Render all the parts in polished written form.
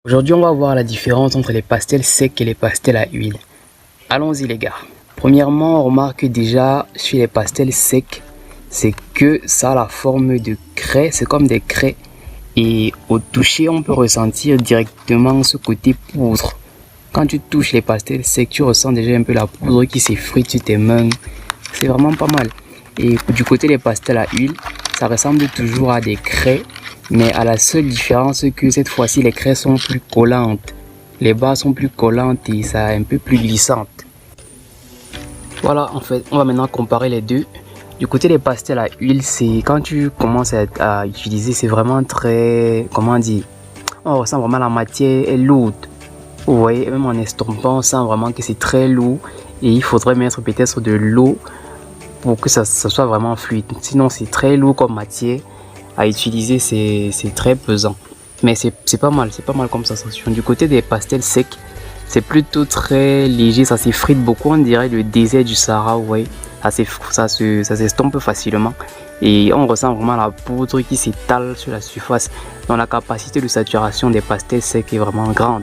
Aujourd'hui, on va voir la différence entre les pastels secs et les pastels à huile. Allons-y les gars. Premièrement, on remarque déjà sur les pastels secs, c'est que ça a la forme de craie, c'est comme des craies. Et au toucher, on peut ressentir directement ce côté poudre. Quand tu touches les pastels secs, tu ressens déjà un peu la poudre qui s'effrite sur tes mains. C'est vraiment pas mal. Et du côté des pastels à huile, ça ressemble toujours à des craies. Mais à la seule différence que cette fois-ci, les craies sont plus collantes. Les barres sont plus collantes et ça est un peu plus glissante. Voilà, en fait, on va maintenant comparer les deux. Du côté des pastels à huile, c'est quand tu commences à utiliser, c'est vraiment très, comment dire, on ressent vraiment la matière est lourde. Vous voyez, même en estompant, on sent vraiment que c'est très lourd et il faudrait mettre peut-être de l'eau pour que ça soit vraiment fluide. Sinon, c'est très lourd comme matière à utiliser, c'est très pesant. Mais c'est pas mal comme sensation. Du côté des pastels secs, c'est plutôt très léger, ça s'effrite beaucoup, on dirait le désert du Sahara, ouais. Ça s'estompe facilement et on ressent vraiment la poudre qui s'étale sur la surface. Donc la capacité de saturation des pastels secs est vraiment grande.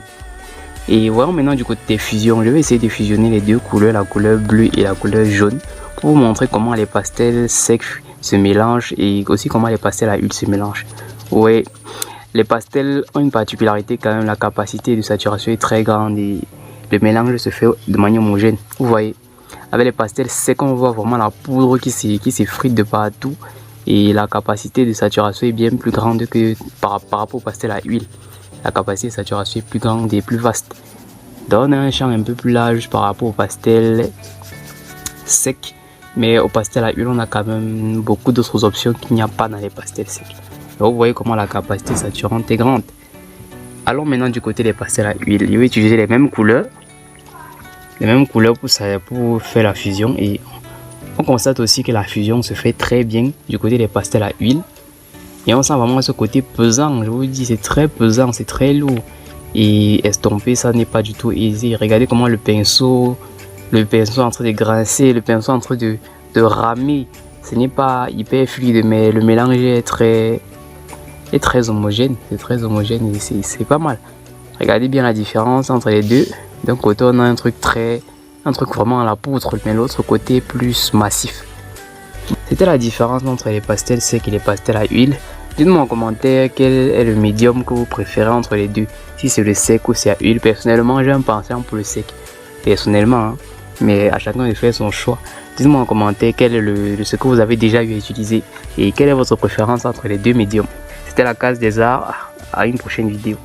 Et voyons maintenant du côté des fusions, je vais essayer de fusionner les deux couleurs, la couleur bleue et la couleur jaune, pour vous montrer comment les pastels secs se mélangent et aussi comment les pastels à huile se mélangent. Ouais. Les pastels ont une particularité quand même, la capacité de saturation est très grande et le mélange se fait de manière homogène. Vous voyez, avec les pastels secs, on voit vraiment la poudre qui s'effrite de partout et la capacité de saturation est bien plus grande que par rapport au pastel à huile. La capacité de saturation est plus grande et plus vaste. Donc on a un champ un peu plus large par rapport au pastel sec, mais au pastel à huile, on a quand même beaucoup d'autres options qu'il n'y a pas dans les pastels secs. Donc vous voyez comment la capacité saturante est grande. Allons maintenant du côté des pastels à huile. Je vais utiliser les mêmes couleurs pour faire la fusion. Et on constate aussi que la fusion se fait très bien du côté des pastels à huile. Et on sent vraiment ce côté pesant. Je vous dis, c'est très pesant, c'est très lourd. Et estomper, ça n'est pas du tout aisé. Regardez comment le pinceau est en train de grincer, le pinceau est en train de ramer. Ce n'est pas hyper fluide, mais le mélange est très homogène, c'est et c'est pas mal. Regardez bien la différence entre les deux. D'un côté on a un truc vraiment à la poudre, mais l'autre côté plus massif. C'était la différence entre les pastels secs et les pastels à huile. Dites-moi en commentaire quel est le médium que vous préférez entre les deux, si c'est le sec ou c'est à huile. Personnellement, j'ai un penchant pour le sec, personnellement, hein. Mais à chacun de faire son choix. Dites-moi en commentaire quel est ce que vous avez déjà eu à utiliser et quelle est votre préférence entre les deux médiums. C'était la Case des Arts, à une prochaine vidéo.